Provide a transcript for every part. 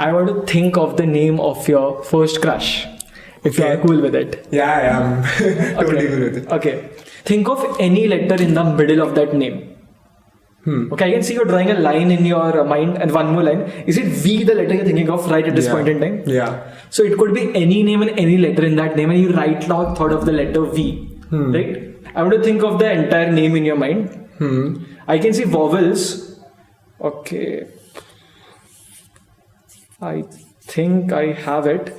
I want to think of the name of your first crush. If you are cool with it. Yeah, I am. Totally cool with it. Okay. Think of any letter in the middle of that name. Okay, I can see you're drawing a line in your mind and one more line. Is it V the letter you're thinking of right at this point in time? Yeah. So it could be any name and any letter in that name, and you right now thought of the letter V. Right? I want to think of the entire name in your mind. I can see vowels. Okay. I think I have it.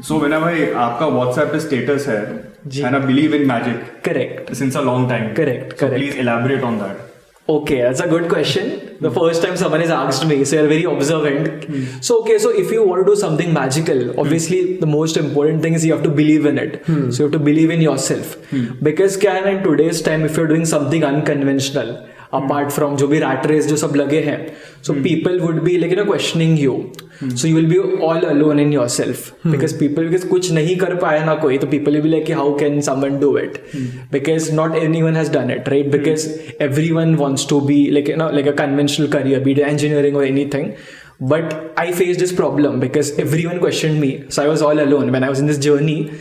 So whenever आपका WhatsApp पे status है and I believe in magic. Correct. Since a long time. Correct. So please elaborate on that. Okay, that's a good question. The first time someone has asked me, so you're very observant. So if you want to do something magical, obviously the most important thing is you have to believe in it. So you have to believe in yourself. Because in today's time, if you're doing something unconventional, apart from जो भी rat race जो सब लगे हैं, so people would be like questioning you. So you will be all alone in yourself because कुछ नहीं कर पाया ना कोई, तो people will be like how can someone do it? Because not anyone has done it, right? Because everyone wants to be like a conventional career, be it engineering or anything. But I faced this problem because everyone questioned me. So I was all alone when I was in this journey.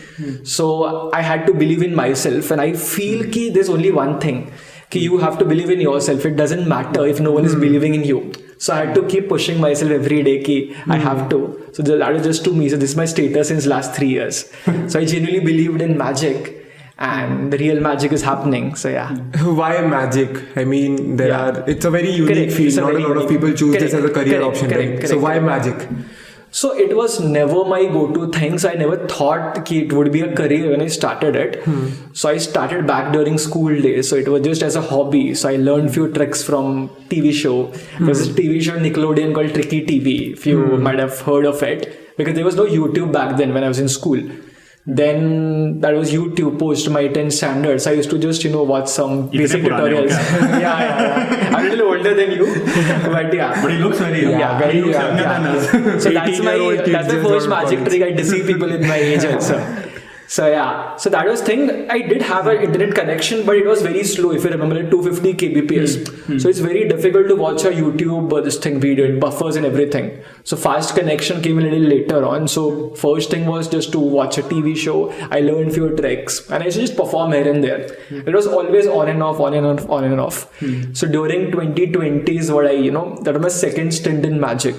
So I had to believe in myself, and I feel कि there's only one thing. You have to believe in yourself. It doesn't matter if no one is believing in you. So I had to keep pushing myself every day. I have to. So that was just to me. So this is my status since last 3 years. So I genuinely believed in magic, and the real magic is happening. So yeah. Why magic? I mean, it's a very unique field. Not a lot of people choose this as a career option. Correct. So why magic? So it was never my go-to thing. So I never thought it would be a career when I started it. So I started back during school days. So it was just as a hobby. So I learned few tricks from TV show. There was a TV show on Nickelodeon called Tricky TV. If you might have heard of it. Because there was no YouTube back then when I was in school. Then that was YouTube post my 10th standards. I used to just watch some basic tutorials. Yeah. I'm a little older than you, but yeah. But he looks very young. Yeah, very young. Yeah. So that's my first magic trick. I deceive people in my age also. So yeah, so that was thing. I did have an internet connection, but it was very slow. If you remember, like 250 kbps. So it's very difficult to watch a YouTube this thing video. It buffers and everything. So fast connection came a little later on. So first thing was just to watch a TV show. I learned few tricks, and I used to just perform here and there. It was always on and off, on and off, on and off. So during 2020s, that was my second stint in magic.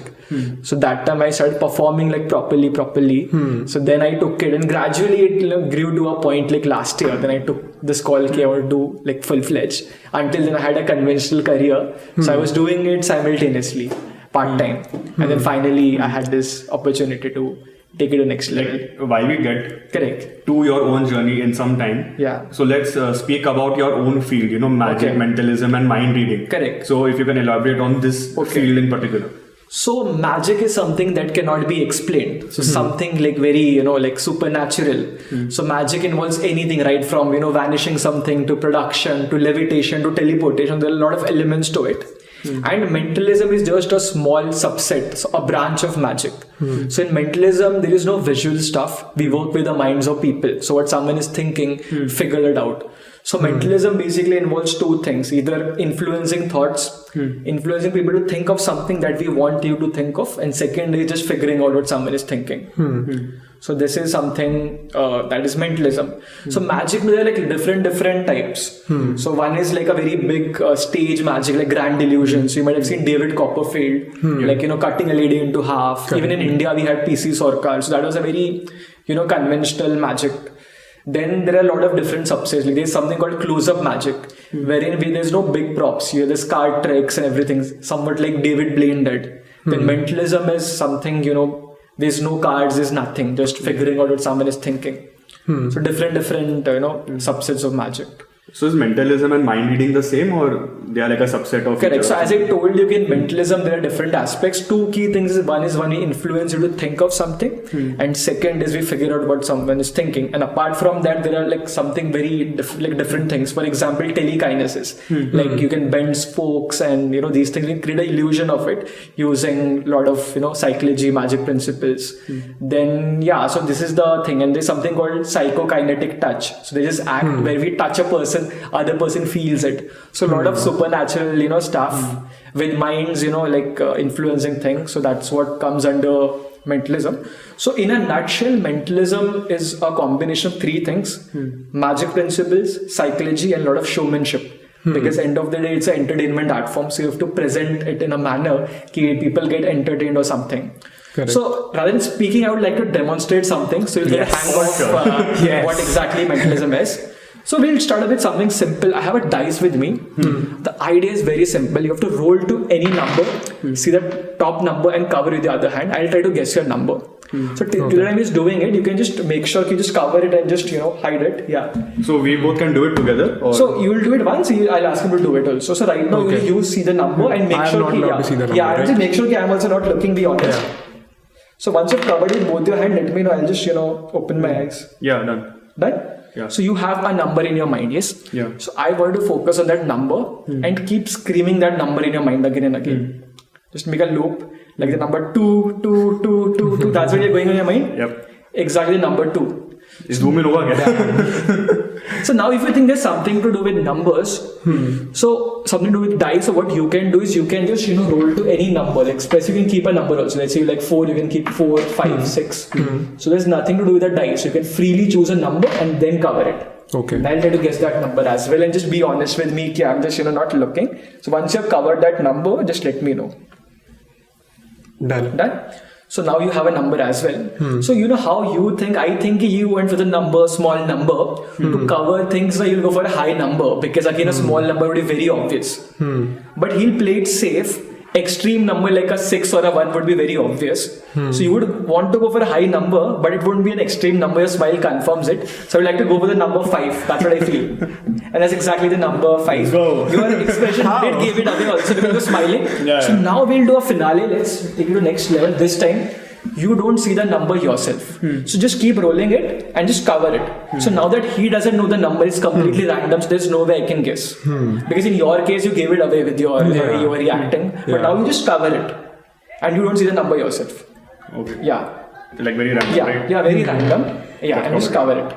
So that time I started performing like properly. So then I took it, and gradually it grew to a point like last year. Then I took this call I want to do like full-fledged. Until then I had a conventional career. So I was doing it simultaneously, part-time. And then finally I had this opportunity to take it to next level. While we get correct to your own journey in some time. Yeah. So let's speak about your own field, magic, mentalism and mind reading. Correct. So if you can elaborate on this field in particular. So magic is something that cannot be explained. So something like very, like supernatural. So magic involves anything, right from, vanishing something to production, to levitation, to teleportation. There are a lot of elements to it. And mentalism is just a small subset, so a branch of magic. So in mentalism, there is no visual stuff. We work with the minds of people. So what someone is thinking, figure it out. So mentalism basically involves two things, either influencing thoughts, influencing people to think of something that we want you to think of, and secondly, just figuring out what someone is thinking. So this is something that is mentalism. So magic, there are like different types. So one is like a very big stage magic, like grand illusions. So you might have seen David Copperfield, cutting a lady into half. Even in India, we had PC Sarkar. So that was a very, conventional magic. Then there are a lot of different subsets. Like there's something called close-up magic, wherein there's no big props. There's card tricks and everything, somewhat like David Blaine did. Then mentalism is something, there's no cards, there's nothing, just figuring out what someone is thinking. So different, subsets of magic. So is mentalism and mind reading the same, or they are like a subset of? Correct. So as I told you, in mentalism there are different aspects. Two key things is one we influence you to think of something, and second is we figure out what someone is thinking. And apart from that, there are like something very different things. For example, telekinesis. Like you can bend spokes and these things. We create an illusion of it using a lot of psychology, magic principles. Then so this is the thing, and there's something called psychokinetic touch. So they just act where we touch a person, other person feels it. So a lot of supernatural stuff with minds influencing things. So that's what comes under mentalism. So in a nutshell, mentalism is a combination of three things: magic principles, psychology, and a lot of showmanship. Because end of the day, it's an entertainment art form, so you have to present it in a manner that people get entertained or something. Correct. So rather than speaking, I would like to demonstrate something, so you'll get a hang of what exactly mentalism is. So we'll start with something simple. I have a dice with me. The idea is very simple. You have to roll to any number, see the top number and cover with the other hand. I'll try to guess your number. So till the time he's doing it, you can just make sure you just cover it and just hide it. Yeah. So we both can do it together? Or? So you will do it once, I'll ask him to do it also. So right now you see the number and make sure I'm not allowed to see the number, I'll just make sure I'm also not looking, be honest. Yeah. So once you've covered it both your hand, let me know. I'll just open my eyes. Yeah, done. Done? Yeah. So you have a number in your mind, yes? Yeah. So I want to focus on that number and keep screaming that number in your mind again and again. Just make a loop, like the number 2, 2, 2, 2, 2. That's what you're going on your mind? Yep. Exactly number 2. Is 2 min over again? So now if you think there's something to do with numbers, so something to do with dice, so what you can do is you can just roll to any number. Express, you can keep a number also. Let's say you like 4, you can keep 4, 5, 6. So there's nothing to do with the dice. You can freely choose a number and then cover it. Okay. And I'll try to guess that number as well, and just be honest with me. I'm just not looking. So once you've covered that number, just let me know. Done. So now you have a number as well. So how you think. I think you went for the number, small number, to cover things. You'll go for a high number because again a small number would be very obvious. But he'll play it safe. Extreme number like a 6 or a 1 would be very obvious. So you would want to go for a high number, but it wouldn't be an extreme number. Your smile confirms it. So I would like to go for the number 5. That's what I feel. And that's exactly the number 5. Go. Your expression did give it away also because you're smiling. Yeah. So now we'll do a finale. Let's take it to next level. This time, you don't see the number yourself. So just keep rolling it and just cover it. So now that he doesn't know the number, it's completely random. So there's no way I can guess. Because in your case, you gave it away with your the way you were reacting. But now you just cover it. And you don't see the number yourself. Okay. Yeah. Like very random, right? Yeah, very random. Yeah, and just cover it.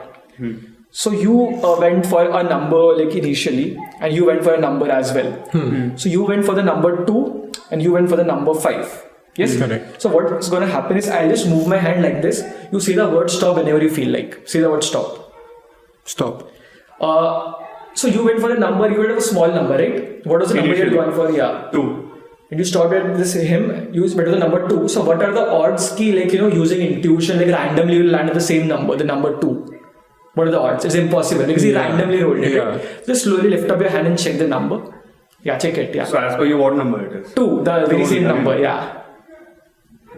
So you went for a number like initially, and you went for a number as well. So you went for the number 2 and you went for the number 5. Yes? Correct. So what's going to happen is I'll just move my hand like this. You see the word stop whenever you feel like. See the word stop. Stop. So you went for a number, you went for a small number, right? What was the number you had gone for? Yeah. 2. And you stopped at this him, you went to the number 2. So what are the odds key, using intuition, randomly you will land at the same number, the number 2. What are the odds? It's impossible because he randomly rolled it. Right? Just slowly lift up your hand and check the number. Yeah, check it. Yeah. So as per you, what number it is? 2, the very same number. Yeah.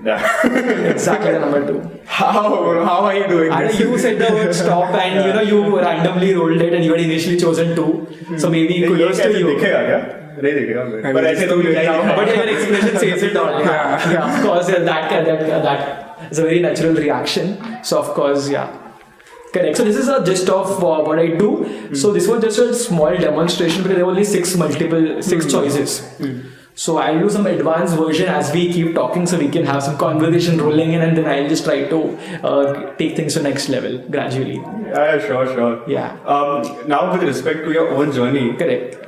Exactly the number 2. How are you doing And this? you said the word stop and you randomly rolled it and you had initially chosen 2. So maybe kudos to you. But your expression says it all. Yeah, of course, that is a very natural reaction. So of course, correct. So this is a gist of what I do. So this was just a small demonstration because there were only 6 choices. So I'll do some advanced version as we keep talking so we can have some conversation rolling in, and then I'll just try to take things to next level gradually. Yeah, sure. Yeah. Now with respect to your own journey, correct.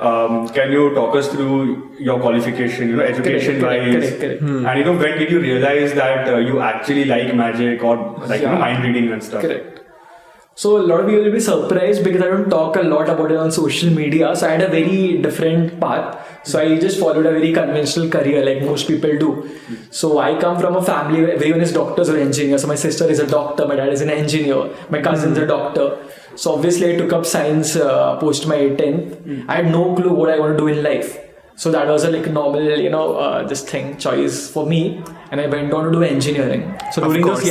Can you talk us through your qualification, education wise? Correct. And when did you realize that you actually like magic or mind reading and stuff? Correct. So a lot of people will be surprised because I don't talk a lot about it on social media. So I had a very different path. So I just followed a very conventional career like most people do. So I come from a family where everyone is doctors or engineers. So my sister is a doctor, my dad is an engineer, my cousin's a doctor. So obviously I took up science post my 10th. I had no clue what I want to do in life. So that was a like normal, this thing choice for me, and I went on to do engineering. So during those,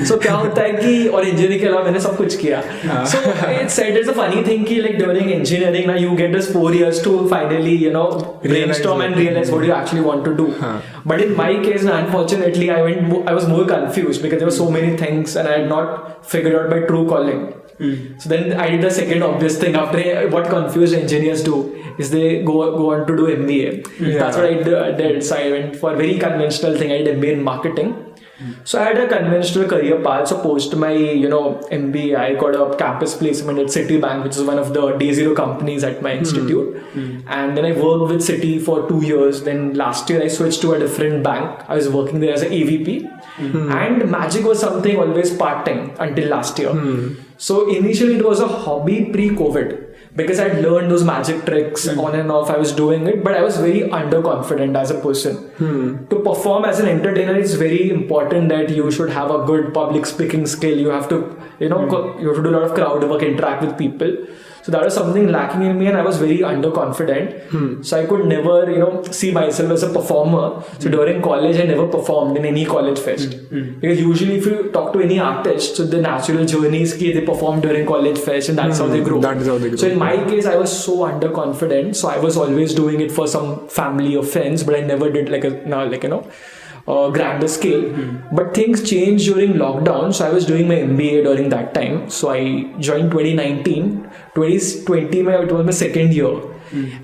so क्या होता है कि और engineering के अलावा मैंने सब कुछ किया. So it's said it's a funny thing कि like during engineering now you get this 4 years to finally brainstorm and realize what you actually want to do. But in my case, unfortunately, I was more confused because there were so many things and I had not figured out my true calling. So then I did the second obvious thing after what confused engineers do is they go on to do MBA. That's what I did. So I went for a very conventional thing. I did MBA in marketing. So I had a conventional career path. So post my MBA, I got a campus placement at Citibank, which is one of the day zero companies at my institute. And then I worked with Citi for 2 years. Then last year I switched to a different bank. I was working there as an AVP. And magic was something always part-time until last year. So initially it was a hobby pre-COVID because I'd learned those magic tricks on and off. I was doing it, but I was very underconfident as a person. To perform as an entertainer, it's very important that you should have a good public speaking skill. You have to, you have to do a lot of crowd work, interact with people. So that was something lacking in me, and I was very underconfident. So I could never, see myself as a performer. So during college, I never performed in any college fest. Because usually if you talk to any artist, so the natural journey is that they perform during college fest and that's how they grow. That is how they grow. So in my case, I was so underconfident. So I was always doing it for some family or friends, but I never did grander scale. But things changed during lockdown. So I was doing my MBA during that time. So I joined 2019. 2020 it was my second year.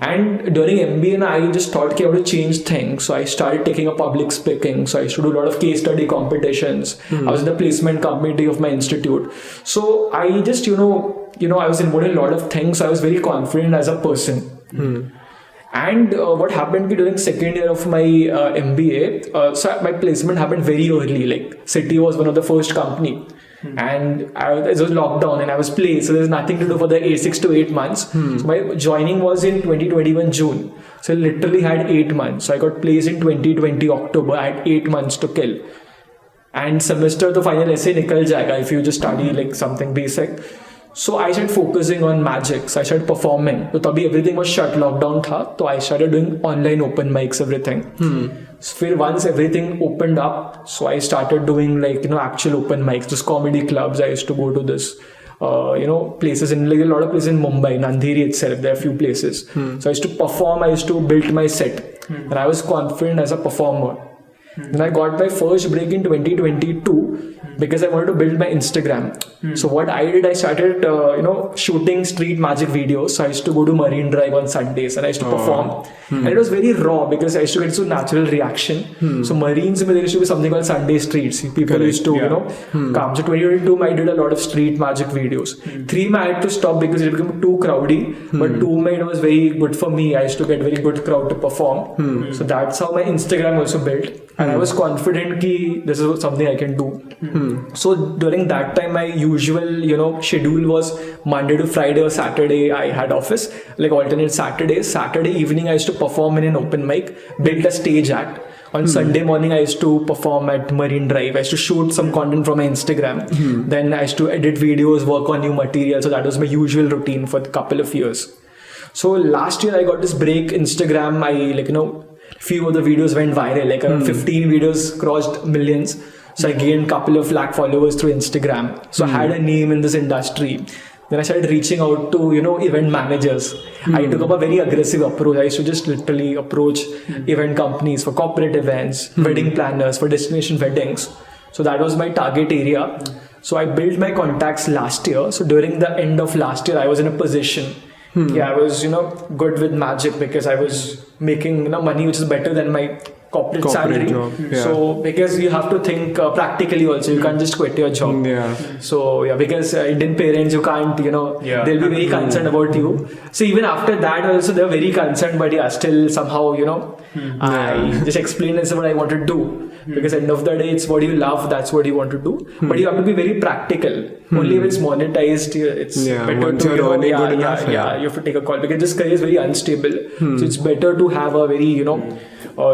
And during MBA I just thought I have to change things. So I started taking up public speaking. So I used to do a lot of case study competitions. I was in the placement committee of my institute. So I just I was involved in a lot of things. So I was very confident as a person. And what happened during second year of my MBA, so my placement happened very early. Like Citi was one of the first company. And it was lockdown and I was placed, so there's nothing to do for the 6 to 8 months. So my joining was in 2021 June, so I literally had 8 months. So I got placed in 2020 October. I had 8 months to kill, and semester to final ऐसे निकल जाएगा if you just study like something basic. So I started focusing on magic. So I started performing. So तभी everything was shut, lockdown था. So I started doing online open mics, everything. So once everything opened up, so I started doing actual open mics, just comedy clubs. I used to go to this, places in a lot of places in Mumbai, Nandhiri itself. There are a few places. So I used to perform. I used to build my set, and I was confident as a performer. Then I got my first break in 2022 because I wanted to build my Instagram. So what I did, I started, shooting street magic videos. So I used to go to Marine Drive on Sundays and I used to perform. And it was very raw because I used to get so natural reaction. So Marines, there used to be something called Sunday streets. People used to, come. So 2022, I did a lot of street magic videos. 3, I had to stop because it became too crowdy. But 2, it was very good for me. I used to get very good crowd to perform. So that's how my Instagram also built. And I was confident that this is something I can do. So during that time, my usual, schedule was Monday to Friday or Saturday I had office, like alternate Saturdays. Saturday evening I used to perform in an open mic, build a stage act. On Sunday morning I used to perform at Marine Drive. I used to shoot some content from my Instagram. Then I used to edit videos, work on new material. So that was my usual routine for a couple of years. So last year I got this break. Instagram, few of the videos went viral, like around 15 videos crossed millions. So I gained a couple of lakh followers through Instagram. So I had a name in this industry. Then I started reaching out to, event managers. I took up a very aggressive approach. I used to just literally approach event companies for corporate events, wedding planners, for destination weddings. So that was my target area. So I built my contacts last year. So during the end of last year, I was in a position. I was, good with magic because I was making money which is better than my corporate salary. Job. So because you have to think practically also, you can't just quit your job. So because Indian parents, you can't, they'll be very concerned about you. So even after that also they're very concerned, but still somehow, I just explained this is what I want to do. Because end of the day, it's what you love, that's what you want to do. But you have to be very practical. Only if it's monetized, it's better to, you have to take a call. Because this career is very unstable. So it's better to have a very,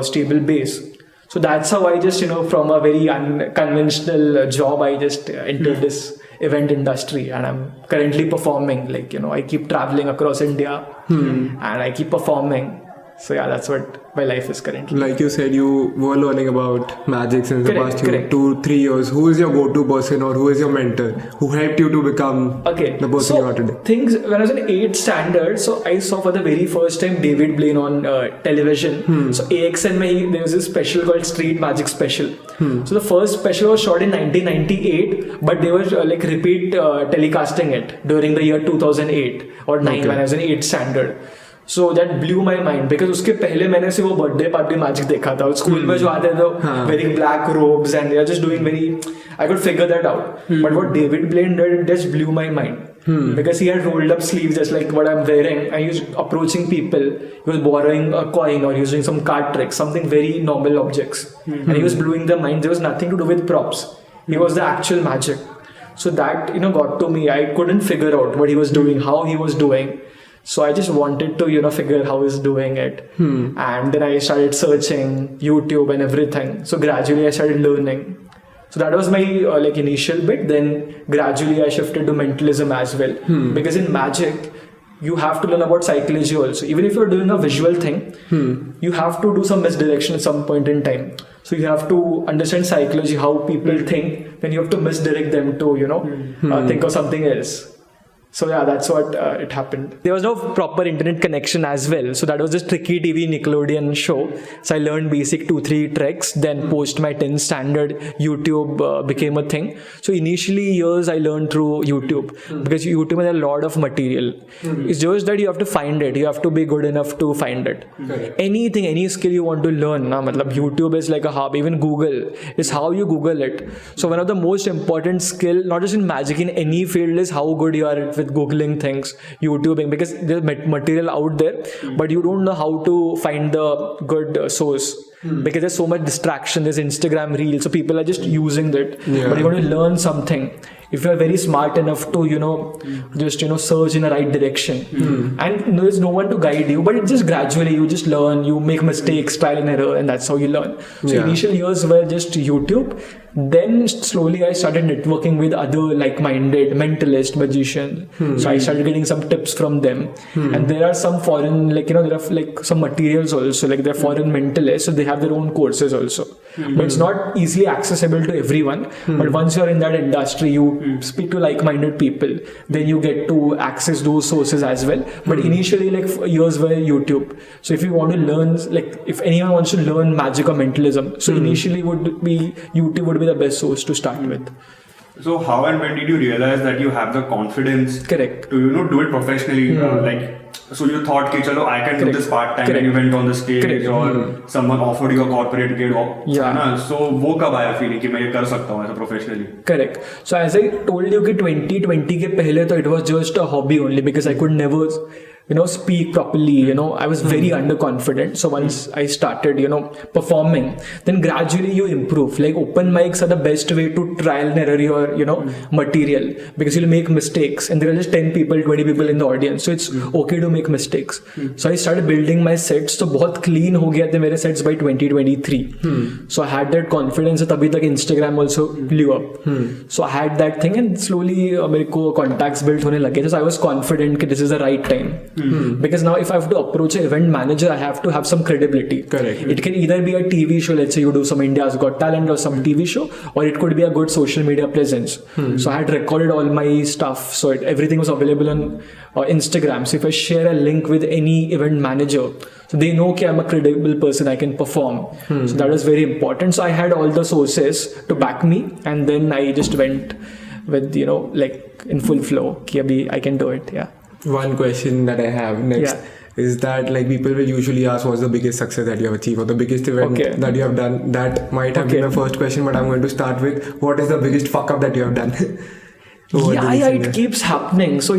stable base. So that's how I just, from a very unconventional job, I just entered this event industry, and I'm currently performing. I keep traveling across India and I keep performing. So yeah, that's what my life is currently. Like you said, you were learning about magic since the past Correct. 2-3 years. Who is your go-to person, or who is your mentor who helped you to become the person you are today? Things, when I was in 8th standard, so I saw for the very first time David Blaine on television. So AXN there was a special called Street Magic Special. So the first special was shot in 1998, but they were repeat telecasting it during the year 2008 or 9 when I was in 8th standard. So that blew my mind because उसके पहले मैंने सिर्फ वो birthday party magic देखा था school में जो आते थे very black robes and they are just doing I could figure that out. But what David Blaine did, it just blew my mind because he had rolled up sleeves just like what I'm wearing and he was approaching people. He was borrowing a coin or using some card tricks, something very normal objects, and he was blowing their mind. There was nothing to do with props. He was the actual magic. So that got to me. I couldn't figure out what he was doing, how he was doing. So I just wanted to, figure how he's doing it. And then I started searching YouTube and everything. So gradually I started learning. So that was my initial bit. Then gradually I shifted to mentalism as well. Because in magic, you have to learn about psychology also. Even if you're doing a visual thing, you have to do some misdirection at some point in time. So you have to understand psychology, how people think. Then you have to misdirect them to, think of something else. So yeah, that's what it happened. There was no proper internet connection as well. So that was just Tricky TV Nickelodeon show. So I learned basic 2-3 tricks. Then post my 10th standard, YouTube became a thing. So initially years I learned through YouTube because YouTube has a lot of material. It's just that you have to find it. You have to be good enough to find it. Anything, any skill you want to learn, YouTube is like a hub. Even Google is how you Google it. So one of the most important skill, not just in magic, in any field, is how good you are with Googling things, YouTubing, because there's material out there, but you don't know how to find the good source. Because there's so much distraction, there's Instagram Reels, so people are just using that. But you want to learn something. If you're very smart enough to, just, search in the right direction. And there's no one to guide you, but it's just gradually, you just learn, you make mistakes, trial and error, and that's how you learn. So initial years were just YouTube. Then slowly I started networking with other like-minded mentalist magicians. So I started getting some tips from them. And there are some foreign, there are some materials also, they're foreign mentalists, so they have their own courses also. But it's not easily accessible to everyone. But once you're in that industry, you speak to like-minded people, then you get to access those sources as well. But initially, years were YouTube. So if you want to learn, if anyone wants to learn magic or mentalism, so initially YouTube would be the best source to start with. So how and when did you realize that you have the confidence to do it professionally? So you thought कि चलो I can do this part time, and you went on the stage or someone offered you a corporate gig. So वो कब आया feeling कि मैं ये कर सकता हूँ ऐसा professionally? Correct. So as I told you कि 2020 के पहले तो it was just a hobby only because I could never speak properly, I was very underconfident. So once I started, performing, then gradually you improve. Like open mics are the best way to trial and error your, material, because you'll make mistakes and there are just 10 people, 20 people in the audience. So it's okay to make mistakes. So I started building my sets. So बहुत clean हो गया थे मेरे sets by 2023. So I had that confidence. तभी तक Instagram also blew up. So I had that thing and slowly मेरे को contacts built होने लगे. So I was confident that this is the right time. Because now if I have to approach an event manager, I have to have some credibility. Correct. It can either be a TV show, let's say you do some India's Got Talent or some TV show, or it could be a good social media presence. So I had recorded all my stuff, so everything was available on Instagram. So if I share a link with any event manager, so they know that I'm a credible person, I can perform. So that was very important. So I had all the sources to back me, and then I just went with in full flow. I can do it. One question that I have next is that people will usually ask what's the biggest success that you have achieved or the biggest event that you have done. That might have been the first question, but I'm going to start with what is the biggest fuck up that you have done? It keeps happening. So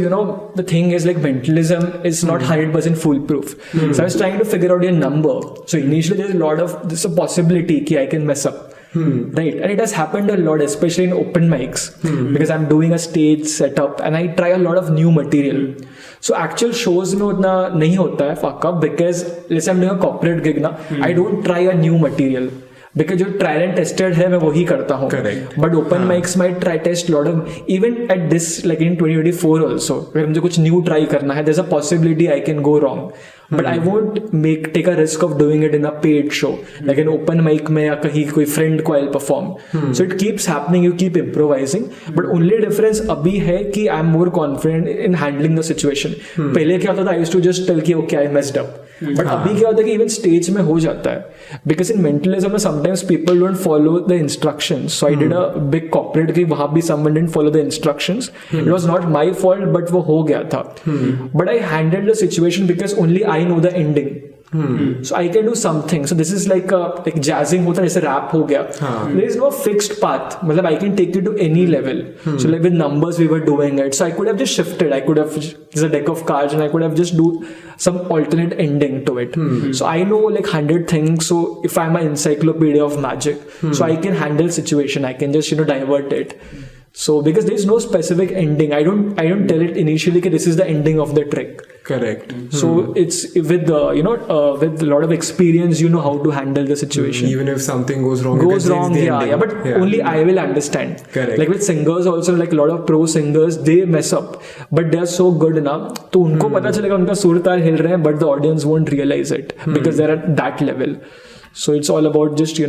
the thing is mentalism is not 100% foolproof. So I was trying to figure out your number. So initially there's a possibility that I can mess up. Right, and it has happened a lot, especially in open mics, because I'm doing a stage setup and I try a lot of new material. So actual shows में उतना नहीं होता है fuck up, because let's say I'm doing a corporate gig ना, I don't try a new material. Because जो trial and tested है मैं वही करता हूँ. But open mics might try test lot of, even at this in 2024 also, अगर मुझे कुछ new try करना है, there's a possibility I can go wrong. but I won't take a risk of doing it in a paid show, like an open mic में या कहीं कोई friend को I'll perform. So it keeps happening, you keep improvising, but only difference अभी है कि I'm more confident in handling the situation. पहले क्या होता था, I used to just tell कि okay I messed up. But अभी क्या होता है कि even stage में हो जाता है, because in mentalism sometimes people don't follow the instructions. So I did a big corporate कि वहाँ भी someone didn't follow the instructions. It was not my fault, but वो हो गया था. But I handled the situation because only I know the ending. So I can do something. So this is like jazzing होता है, जैसे rap हो गया. There is no fixed path. मतलब I can take you to any level. So like with numbers we were doing it. So I could have just shifted. I could have there's a deck of cards and I could have just do some alternate ending to it. So I know like 100 things. So if I'm an encyclopedia of magic, so I can handle situation. I can just divert it. So because there is no specific ending, I don't tell it initially that this is the ending of the trick. Correct. So it's with with a lot of experience, you know how to handle the situation. Even if something goes wrong, but only I will understand. Correct. Like with singers also, like a lot of pro singers, they mess up, but they are so good enough. तो उनको पता चलेगा उनका सुर ताल हिल रहे हैं, but the audience won't realize it because they're at that level. So it's all about just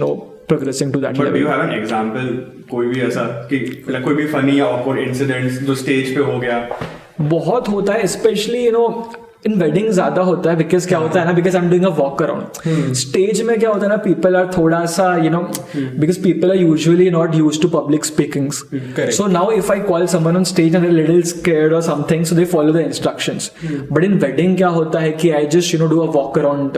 progressing to that level. But do you have an example, कोई भी ऐसा कि कोई भी funny या awkward incidents जो stage पे हो गया? बहुत होता है, especially इन वेडिंग ज्यादा होता है, बिकॉज क्या होता है ना, because I am doing a walk around. Stage में क्या होता है ना, पीपल आर थोड़ा सा because people are usually not used to public speakings. So now if I call someone on stage and little scared और something, so they follow the instructions. But in wedding क्या होता है कि I just do a walk around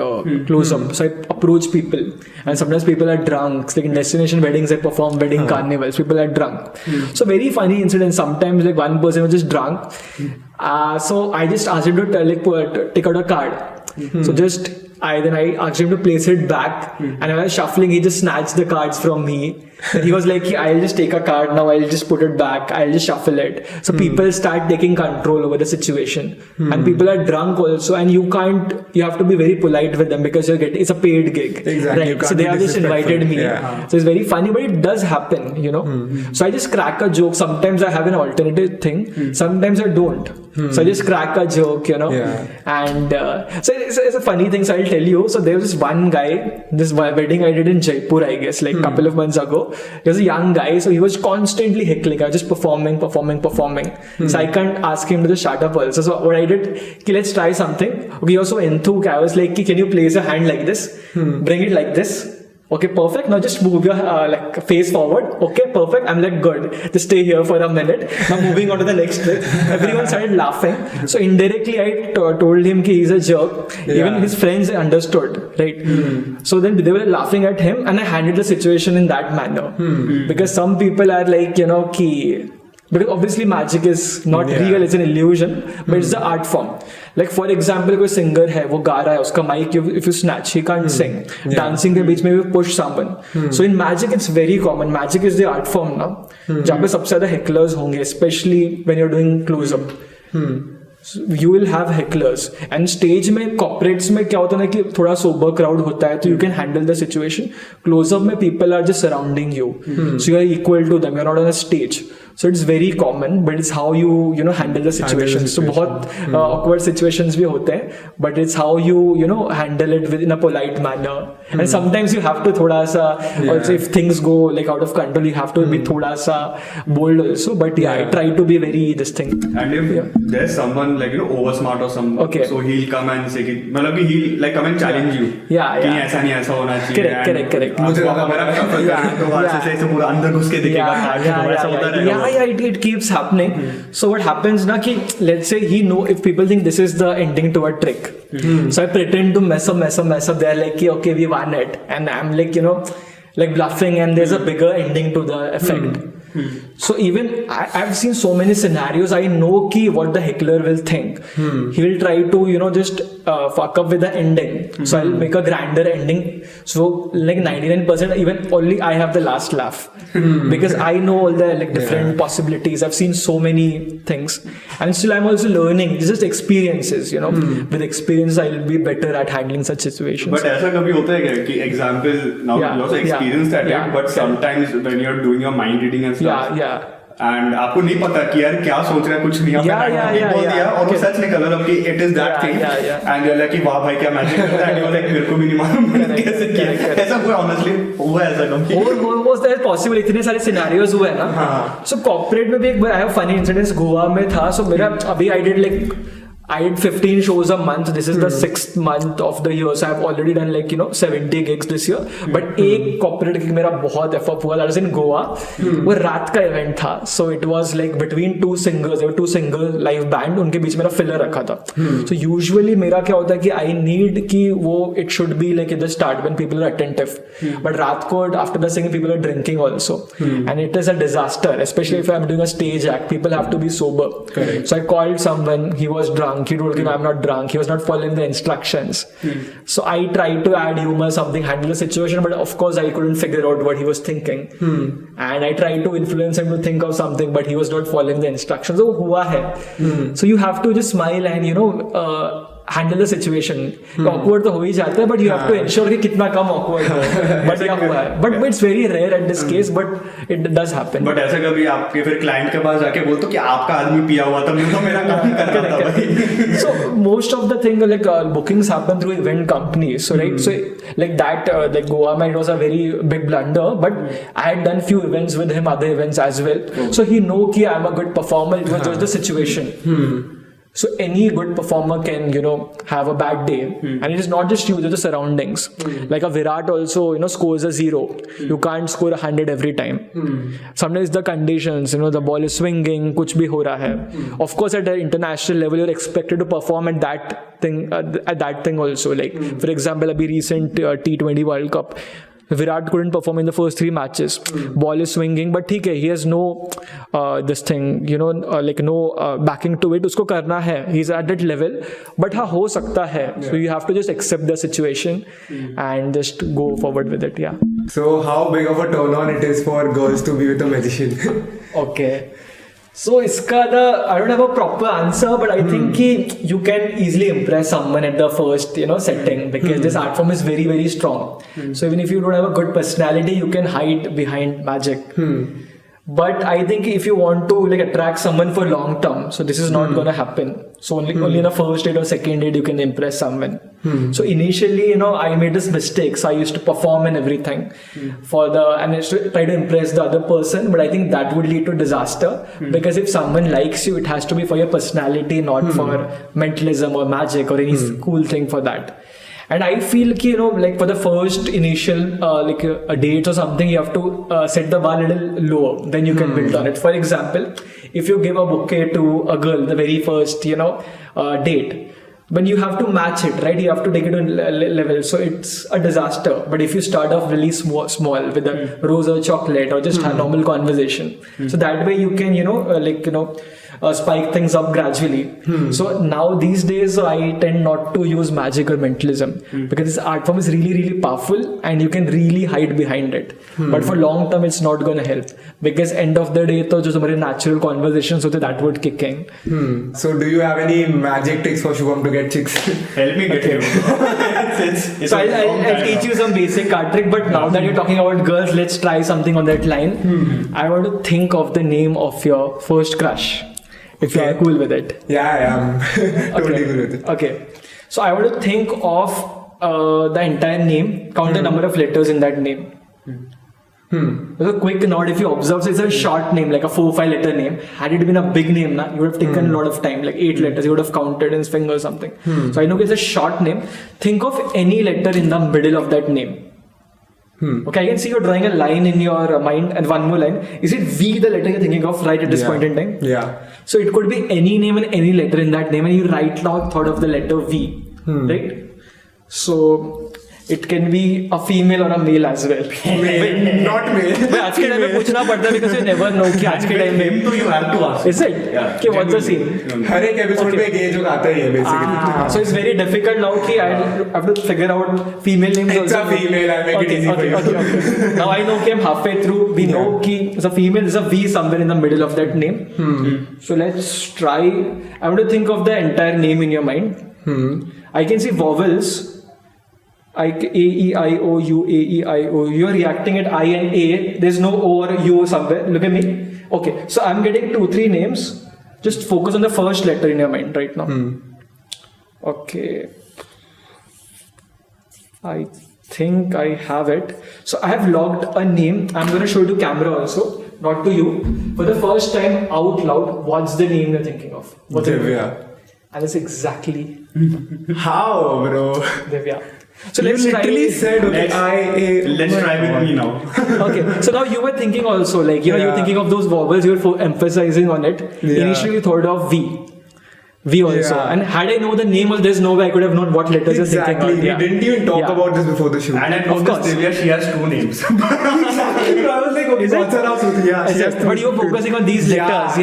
close up. So I approach people and sometimes people are drunk. Like in destination weddings I perform wedding carnivals, people are drunk. So very funny incident. Sometimes like one person was just drunk. So I just asked him to take out a card. So I asked him to place it back, and when I was shuffling, he just snatched the cards from me. He was like, I'll just take a card now, I'll just put it back, I'll just shuffle it. So people start taking control over the situation. And people are drunk also, and you have to be very polite with them because it's a paid gig. Exactly. Right? So they have just invited me. Yeah. So it's very funny, but it does happen, So I just crack a joke. Sometimes I have an alternative thing. Sometimes I don't. So I just crack a joke, And so it's a funny thing. So I'll tell you. So there was this one guy, this wedding I did in Jaipur, I guess, like a couple of months ago. He was a young guy, so he was constantly heckling. I was just performing. So I can't ask him to just shut up also. So what I did, let's try something. Okay, you're so enthused. I was like, can you place your hand like this? Bring it like this. Okay, perfect. Now just move your face forward. Okay, perfect. I'm like, good. Just stay here for a minute. Now moving on to the next trick. Everyone started laughing. So indirectly, I told him that he's a jerk. Even his friends understood, right? So then they were laughing at him, and I handled the situation in that manner. Because some people are like, because obviously magic is not real, it's an illusion, but it's the art form. Like for example, कोई singer है, वो गा रहा है, उसका mic if you snatch, he can't sing. Dancing के बीच में भी push someone. So in magic it's very common. Magic is the art form ना, जहाँ पे सबसे ज़्यादा hecklers होंगे, especially when you're doing close up. So you will have hecklers. And stage में corporates में क्या होता है ना कि थोड़ा sober crowd होता है, तो you can handle the situation. Close up में people are just surrounding you, so you are equal to them. You're not on a stage. So it's very common, but it's how you handle the situation. So बहुत awkward situations भी होते हैं, but it's how you handle it in a polite manner. And sometimes you have to थोड़ा सा also if things go like out of control, you have to be थोड़ा सा bold also. But I try to be very this thing. And if there's someone like over smart or something, okay, so he'll come and say मतलब कि he'll like come and challenge you. कि ऐसा नहीं ऐसा होना चाहिए. Correct. मुझे मेरा shuffle करना तो वहाँ से पूरा अंदर घुस के दिखेगा कार्ड ऐसा होता रहेगा. It keeps happening. So what happens na ki, let's say if people think this is the ending to a trick, so I pretend to mess up. They're like, okay, we won it, and I'm like like bluffing, and there's a bigger ending to the effect. So even I've seen so many scenarios. I know ki what the heckler will think. He'll try to just fuck up with the ending. So I'll make a grander ending. So like 99%, even only I have the last laugh because I know all the different possibilities. I've seen so many things, and still I'm also learning. It's just experiences, With experience, I'll be better at handling such situations. But ऐसा कभी होता है क्या कि example now you also experienced that, right? But sometimes when you're doing your mind reading and stuff, and आपको नहीं पता कि यार क्या सोच रहा है, कुछ नहीं, आपने बोल दिया और वो सच निकल रहा कि it is that thing, and you are like कि वाह भाई क्या मैजिक करता है, एंड यू आर लाइक मेरे को भी नहीं मालूम मैंने कैसे किया. ऐसा हुआ ऑनेस्टली, हुआ ऐसा कभी? और वाज दैट पॉसिबल? इतने सारे सिनेरियोस हुए हैं ना. सो कॉर्पोरेट में भी एक I have funny incidents. Goa में था. सो मेरा अभी I did 15 shows a month. This is the 6th month of the year. So I've already done 70 gigs this year. But एक corporate gig मेरा बहुत effort हुआ. That was in Goa. वो रात का event था. So it was like between two singers. There were two singer live band. उनके बीच मेरा filler रखा था. So usually मेरा क्या होता है कि I need कि वो it should be like at the start when people are attentive. But रात को after the singing people are drinking also. And it is a disaster. Especially if I'm doing a stage act. People have to be sober. Correct. So I called someone. He was drunk. He told me, I'm not drunk. He was not following the instructions. So I tried to add humor, something, handle the situation, but of course I couldn't figure out what he was thinking. And I tried to influence him to think of something, but he was not following the instructions. So hua hai. So you have to just smile and handle the situation. Awkward तो हो ही जाता है, but you have to ensure कि कितना कम awkward हो. But क्या हुआ है? But it's very rare at this case, but it does happen. But ऐसा कभी आपके फिर क्लाइंट के पास जाके बोलते हो कि आपका आदमी पिया हुआ था, मैं तो मेरा काम कर रहा था भाई. So most of the thing bookings happen through event companies. So right, so like that, like Goa, it was a very big blunder. But I had done few events with him, other events as well. So he know कि I'm a good performer. It was just the situation. So any good performer can, have a bad day. And it is not just you, it's the surroundings. Like a Virat also, scores a 0. You can't score 100 every time. Sometimes the conditions, the ball is swinging, kuch bhi ho raha hai. Of course, at an international level, you're expected to perform at that thing also. Like, for example, abhi recent T20 World Cup, Virat couldn't perform in the first 3 matches. Ball is swinging, but ठीक है, he has no this thing, no backing to it. उसको करना है. He's at that level, but हाँ हो सकता है. So you have to just accept the situation and just go forward with it. Yeah. So how big of a turn on it is for girls to be with a magician? Okay. So iska I don't have a proper answer, but I think you can easily impress someone at the first setting, because this art form is very, very strong. So even if you don't have a good personality, you can hide behind magic. But I think if you want to attract someone for long term, so this is not gonna happen. So only in the first date or second date you can impress someone. So initially, I made this mistake. So I used to perform and everything and I used to try to impress the other person. But I think that would lead to disaster, because if someone likes you, it has to be for your personality, not for mentalism or magic or any cool thing for that. And I feel for the first initial a date or something, you have to set the bar a little lower, then you can build on it. For example, if you give a bouquet to a girl the very first date, when you have to match it, right? You have to take it to a level, so it's a disaster. But if you start off really small with a rose or chocolate or just a normal conversation, so that way you can spike things up gradually. So now these days I tend not to use magic or mentalism, because this art form is really, really powerful and you can really hide behind it. But for long term it's not going to help, because end of the day to jo hamare natural conversations hote that would kick in. So do you have any magic tricks for Shubham to get chicks? Help me get him. So I'll teach you some basic card trick, but now that you're talking about girls, let's try something on that line. I want to think of the name of your first crush. If you are cool with it. Yeah, I am. Totally cool with it. Okay. So I want to think of the entire name, count the number of letters in that name. There's a quick nod. If you observe, so it's a short name, like a 4-5 letter name. Had it been a big name, you would have taken a lot of time, like 8 letters. You would have counted in his finger or something. So I know it's a short name. Think of any letter in the middle of that name. Okay, I can see you're drawing a line in your mind, and one more line. Is it V the letter you're thinking of right at this point in time? Yeah. So it could be any name and any letter in that name, and you right now thought of the letter V, right? So it can be a female or a male as well. Male, not male. But आज के time में पूछना पड़ता है, because you never know कि आज के time में. So you have to ask. Is it? Yeah. कि what's the scene? हर एक एपिसोड में एक जो आता है basically. So it's very difficult now कि I have to figure out female names also. It's a female. I make it easy for you. Okay. Now I know कि I'm halfway through. We know कि it's a female. There's a V somewhere in the middle of that name. So let's try. I want to think of the entire name in your mind. I can see vowels. Like A, E, I, O, U, A, E, I, O. You are reacting at I and A. There's no O or U somewhere. Look at me. Okay, so I'm getting 2-3 names. Just focus on the first letter in your mind right now. Okay. I think I have it. So I have logged a name. I'm going to show it to camera also, not to you. For the first time out loud, what's the name you're thinking of? Divya. And it's exactly how, bro? Divya. So you let's literally said, okay, let's try with me now. Okay, so now you were thinking also, like, you know, you were thinking of those vowels, you were emphasizing on it. Initially you thought of V also. And had I known the name of this, no way I could have known what letters you're thinking of. We didn't even talk about this before the shoot. And I know this Divya, she has 2 names. Exactly. I was like, okay, what's her house? Yeah, but you were focusing on these letters.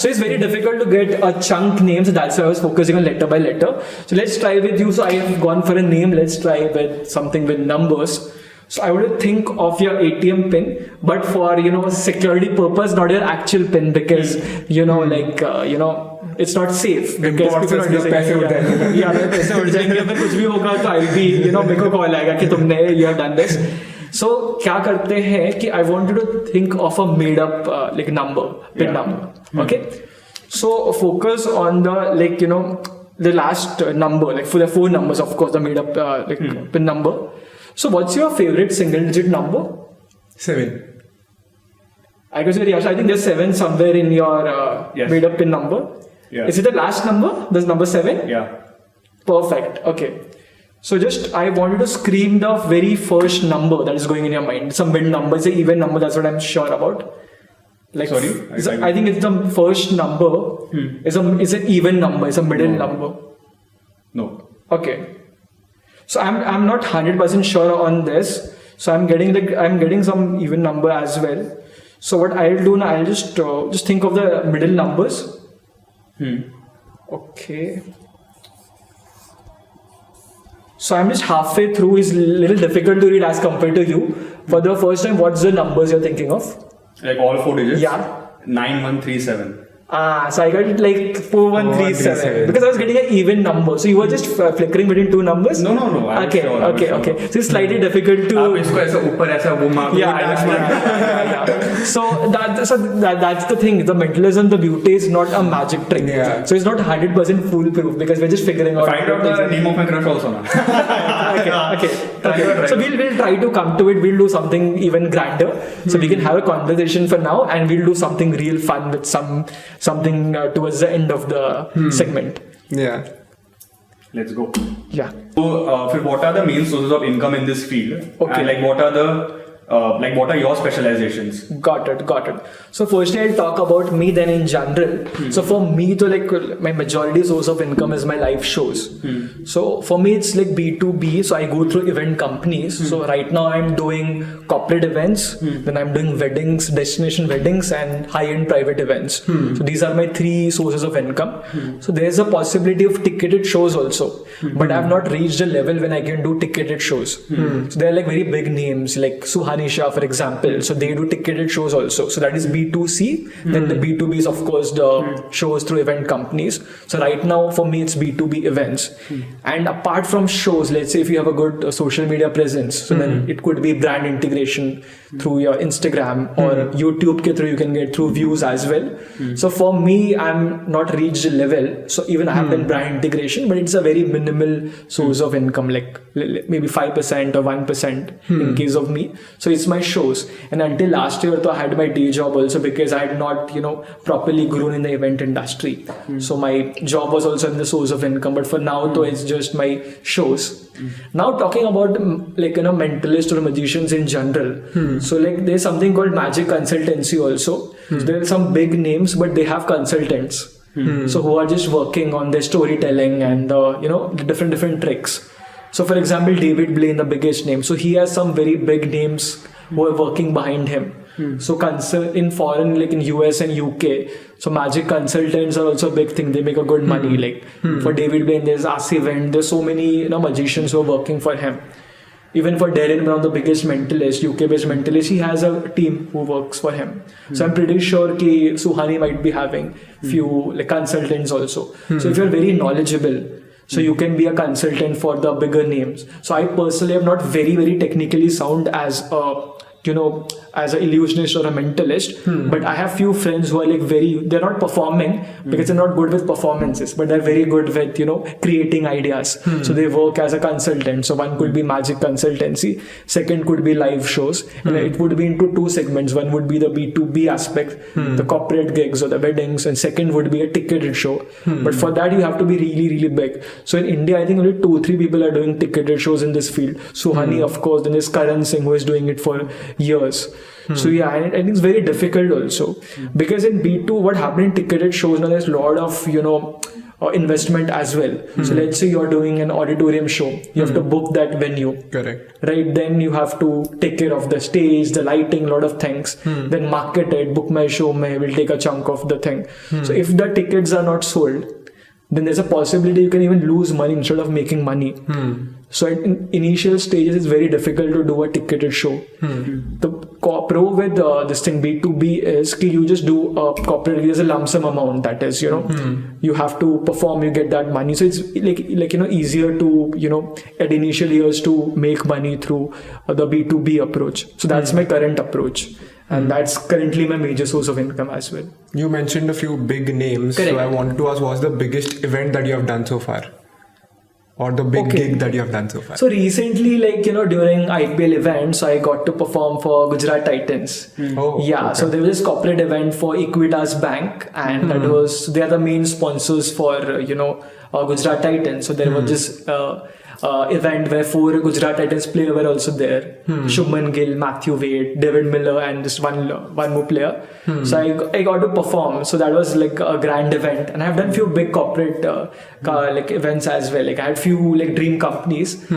So it's very difficult to get a chunk name, so that's why I was focusing on letter by letter. So let's try with you. So I have gone for a name. Let's try with something with numbers. So I would think of your ATM pin, but for, you know, security purpose, not your actual pin, because, you know, like, you know, it's not safe. Impostors के पैसे उड़ जाएंगे. मेरे पैसे उड़ जाएंगे. अगर कुछ भी होगा तो I'll be, you know, मेरे को कॉल आएगा कि तुमने you have done this. So क्या करते हैं कि I wanted to think of a made up like number, pin number. Okay. So focus on the, like, you know, the last number, like for the 4 numbers, of course, the made up like pin number. So what's your favorite single digit number? 7. I guess I think there's 7 somewhere in your made up pin number. Yeah. Is it the last number? There's number 7? Yeah. Perfect. Okay. So just I wanted to scream the very first number that is going in your mind. It's a mid number, it's an even number, that's what I'm sure about. Like, sorry? I think it's the first number. It's an even number, it's a middle number. No. Okay. So I'm not 100% sure on this. So I'm getting some even number as well. So what I'll do now, I'll just think of the middle numbers. Okay. So I'm just halfway through. It's a little difficult to read as compared to you. For the first time, what's the numbers you're thinking of? Like all 4 digits? Yeah. 9137. So I got it like 4137 because I was getting an even number. So you were just flickering between 2 numbers? No. Okay. So it's slightly difficult to. Yeah. So that's the thing. The mentalism, the beauty is not a magic trick. Yeah. So it's not 100% foolproof because we're just figuring out. Find out the name of my crush also now. Okay. So we'll try to come to it. We'll do something even grander. So we can have a conversation for now, and we'll do something real fun with something towards the end of the segment. Yeah. Let's go. Yeah. So, what are the main sources of income in this field? Okay. And like, what are your specializations? Got it. So firstly, I'll talk about me, then in general. So for me, to like my majority source of income is my live shows. So for me, it's like B2B. So I go through event companies. So right now I'm doing corporate events. Then I'm doing weddings, destination weddings, and high-end private events. So these are my 3 sources of income. So there's a possibility of ticketed shows also, but I've not reached a level when I can do ticketed shows. So they're like very big names, like Suhani, for example, so they do ticketed shows also. So that is B2C. Then the B2B is, of course, the shows through event companies. So right now for me it's B2B events. And apart from shows, let's say if you have a good social media presence, so then it could be brand integration through your Instagram or YouTube ke through you can get through views as well. So for me, I'm not reached a level. So even I have done brand integration, but it's a very minimal source of income, like maybe 5% or 1% in case of me. So it's my shows. And until last year, I had my day job also because I had not, properly grown in the event industry. So my job was also in the source of income. But for now, though, it's just my shows. Now talking about mentalists or magicians in general. So like there's something called magic consultancy also. So there are some big names, but they have consultants. So who are just working on their storytelling and different tricks. So for example, David Blaine, the biggest name. So he has some very big names who are working behind him. So in foreign, like in US and UK, so magic consultants are also a big thing. They make a good money. Like for David Blaine, there's Asivent. There's so many magicians who are working for him. Even for Darren Brown, the biggest mentalist, UK-based mentalist, he has a team who works for him. So I'm pretty sure that Suhani might be having few consultants also. So if you're very knowledgeable, so you can be a consultant for the bigger names. So I personally am not very, very technically sound as a as an illusionist or a mentalist, but I have few friends who are like they're not performing because they're not good with performances, but they're very good with, creating ideas. So they work as a consultant. So one could be magic consultancy, second could be live shows. And it would be into two segments. One would be the B2B aspect, the corporate gigs or the weddings, and second would be a ticketed show. But for that, you have to be really, really big. So in India, I think only 2-3 people are doing ticketed shows in this field. Suhani, of course, then there's Karan Singh, who is doing it for years. So yeah, I think it's very difficult also, because in B2, what happened in ticketed shows, now there's a lot of investment as well. So let's say you're doing an auditorium show, you have to book that venue, correct, right? Then you have to take care of the stage, the lighting, a lot of things, then market it. Book My Show will take a chunk of the thing. So if the tickets are not sold, then there's a possibility you can even lose money instead of making money. So in initial stages, it's very difficult to do a ticketed show. The pro with this thing B2B is you just do a corporate, there's a lump sum amount, that is, you have to perform, you get that money. So it's like easier to, at initial years to make money through the B2B approach. So that's my current approach. And that's currently my major source of income as well. You mentioned a few big names. Correct. So I wanted to ask, what's the biggest event that you have done so far? Or the big gig that you have done so far? So recently, during IPL events, I got to perform for Gujarat Titans. So there was this corporate event for Equitas Bank, and they are the main sponsors for, Gujarat Titans. So there was this event where 4 Gujarat Titans players were also there. Shubman Gill, Matthew Wade, David Miller, and this one more player. So I got to perform. So that was like a grand event, and I've done few big corporate events as well. Like I had few dream companies.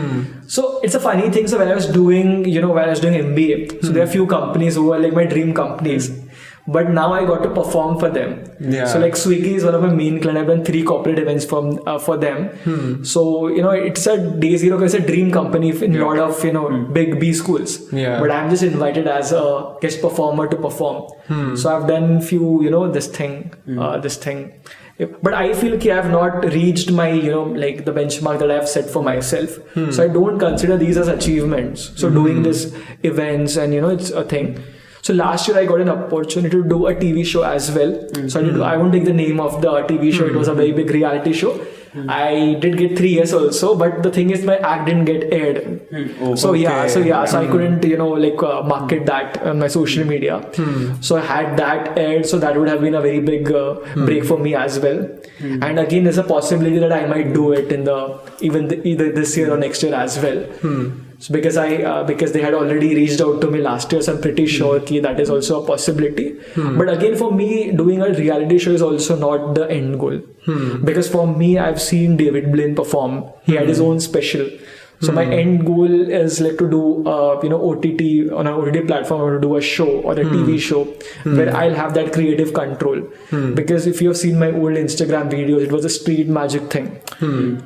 So it's a funny thing. So when I was doing MBA, so there are few companies who are like my dream companies. But now I got to perform for them. So like Swiggy is one of my main clients. I've done 3 corporate events for them. So it's a day zero, it's a dream company in a lot of big B schools. But I'm just invited as a guest performer to perform. So I've done few this thing. But I feel like I have not reached my the benchmark that I have set for myself. So I don't consider these as achievements. So doing this events and it's a thing. So last year I got an opportunity to do a TV show as well. So I won't take the name of the TV show. It was a very big reality show. I did get 3 years also, but the thing is my act didn't get aired. So I couldn't market that on my social media. So I had that aired, so that would have been a very big break for me as well. And again, there's a possibility that I might do it in either this year or next year as well. So because they had already reached out to me last year, so I'm pretty sure that is also a possibility. But again, for me, doing a reality show is also not the end goal. Because for me, I've seen David Blaine perform. He had his own special. So my end goal is to do OTT on an OTT platform, or to do a show or a TV show where I'll have that creative control. Because if you have seen my old Instagram videos, it was a street magic thing.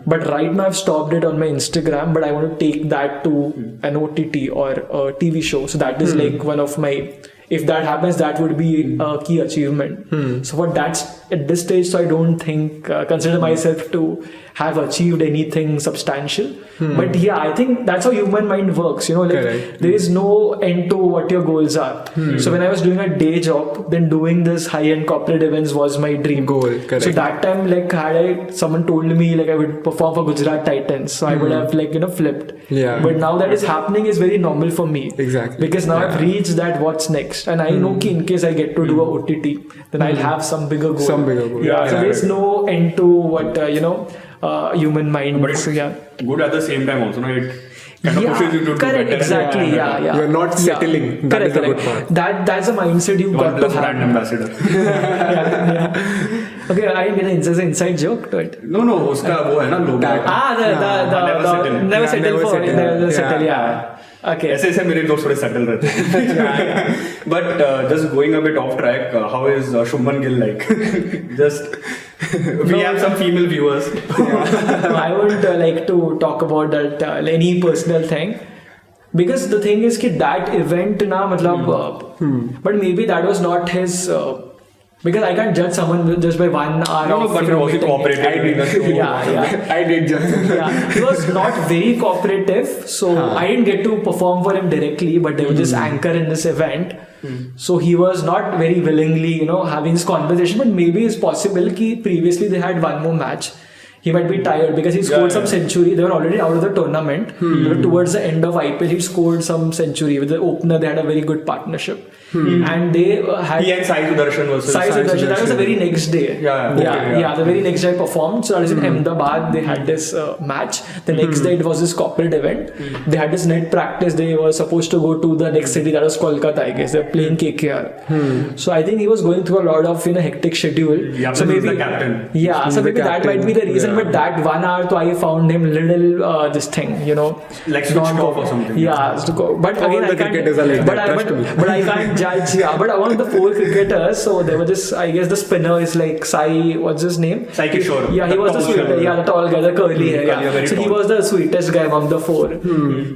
But right now I've stopped it on my Instagram, but I want to take that to an OTT or a TV show. So that is one of my, if that happens, that would be a key achievement. So for that, at this stage, so I don't think, consider myself to have achieved anything substantial. But yeah, I think that's how human mind works. There is no end to what your goals are. So when I was doing a day job, then doing this high-end corporate events was my dream goal. Correct. So that time, had someone told me I would perform for Gujarat Titans, so I would have flipped. But now that is happening is very normal for me. Exactly. Because now I've reached that what's next, and I know in case I get to do a OTT, then I'll have some bigger goal. So there's no end to what human mind. But it's good at the same time also. It kind of pushes you to do better. Exactly. You're not settling. That is the good part. That's a mindset you've got to have. brand ambassador. Okay, I didn't get an inside joke to it. No, उसका वो है ना logo. Never settle. Okay. ऐसे मेरे दोस्त थोड़े settle रहते हैं. But just going a bit off track, how is Shubman Gill like? We have some female viewers. I would like to talk about that any personal thing. Because the thing is that event but maybe that was not his Because I can't judge someone just by 1 hour. No, but you're also cooperative. I did that. Yeah. I did just. Yeah, he was not very cooperative, so I didn't get to perform for him directly, but they were just anchor in this event. So he was not very willingly, having this conversation, but maybe it's possible that previously they had one more match. He might be tired because he scored some century. They were already out of the tournament. But towards the end of IPL, he scored some century. With the opener, they had a very good partnership. And they had... He and Sai Sudarshan versus... Sai Sudarshan, that was the very next day. Yeah, the very next day I performed. So that was in Ahmedabad. They had this match. The next day it was this corporate event. They had this net practice. They were supposed to go to the next city. That was Kolkata, I guess. They were playing KKR. So I think he was going through a lot of hectic schedule. Yeah, so maybe the captain. Yeah, so maybe that might be the reason. But that 1 hour, so I found him little this thing, like switched off or something. Yeah, but again I can't. But I can't judge. Yeah, but one of the 4 cricketers. So there was this. I guess the spinner is like Sai. What's his name? Sai Kishore. Yeah, he was the sweetest. Yeah, the tall guy, the curly hair. Yeah. So he was the sweetest guy among the 4.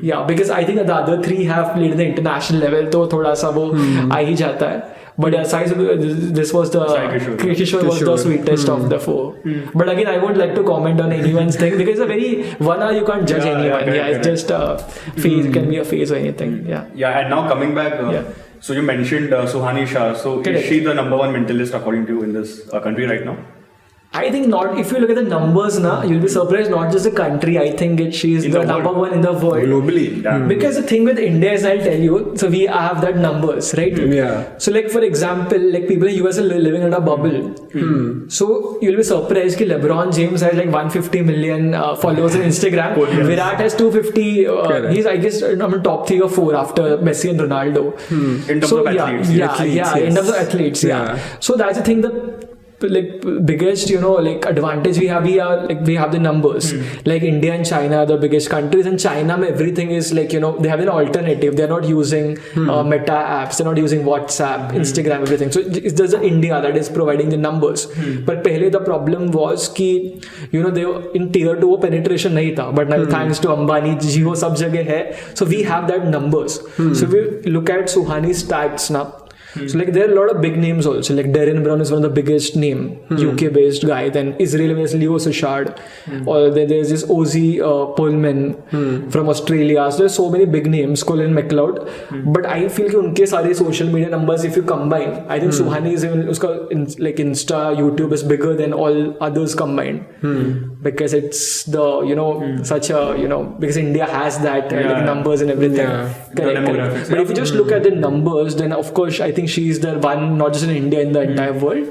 Yeah, because I think the other 3 have played in the international level. So thoda sa wo aa hi jata hai. But this was the Kishore was the sweetest of the 4. But again, I won't like to comment on anyone's thing because it's a very 1 hour you can't judge anyone. It's just a phase. It can be a phase or anything. Yeah, and now coming back. So you mentioned Suhani Shah. So is she the number 1 mentalist according to you in this country right now? I think not. If you look at the numbers now, you'll be surprised. Not just the country. I think she's the number 1 in the world globally. Yeah. Because the thing with India is, I'll tell you. So we have that numbers, right? Yeah. So like for example, like people in US are living in a bubble. So you'll be surprised that LeBron James has like 150 million followers on Instagram. Virat has 250. He's I guess top 3 or 4 after Messi and Ronaldo. In terms of athletes. In terms of athletes. Yeah. So that's the thing. The biggest advantage we have we have the numbers. Like India and China are the biggest countries. In China everything is they have an alternative. They're not using meta apps, they're not using WhatsApp, Instagram, everything. So it's just India that is providing the numbers. But pehle the problem was they were in tier 2 penetration nahi tha, but now thanks to Ambani, Jio sab jagah hai. So we have that numbers. So we look at Suhani's stats now. So there are a lot of big names also. Like Darren Brown is one of the biggest name, UK based guy. Then Israel is Leo Suchard. Or there's this Ozzy Pullman from Australia. So there's so many big names, Colin McLeod. But I feel that unke sare social media numbers, if you combine, I think Suhani is even Insta, YouTube is bigger than all others combined. Because it's the such a because India has that numbers and everything. Correct. But if you just look at the numbers, then of course I think she's the one, not just in India, in the entire world.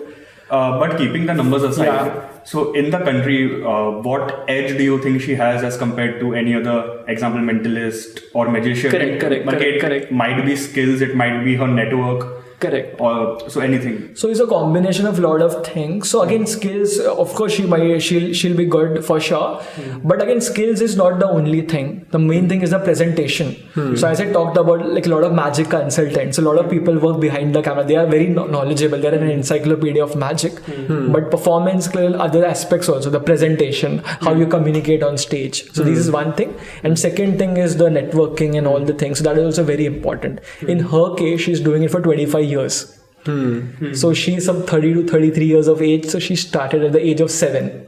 But keeping the numbers aside, so in the country, what edge do you think she has as compared to any other example mentalist or magician? Correct. Might be skills, it might be her network. Correct. Or so anything. So it's a combination of a lot of things. So again, skills, of course, she'll be good for sure. But again, skills is not the only thing. The main thing is the presentation. So as I talked about, a lot of magic consultants, a lot of people work behind the camera. They are very knowledgeable. They're an encyclopedia of magic. But performance, other aspects also, the presentation, how you communicate on stage. So this is one thing. And second thing is the networking and all the things. So that is also very important. In her case, she's doing it for 25 years. So she's some 30 to 33 years of age. So she started at the age of 7.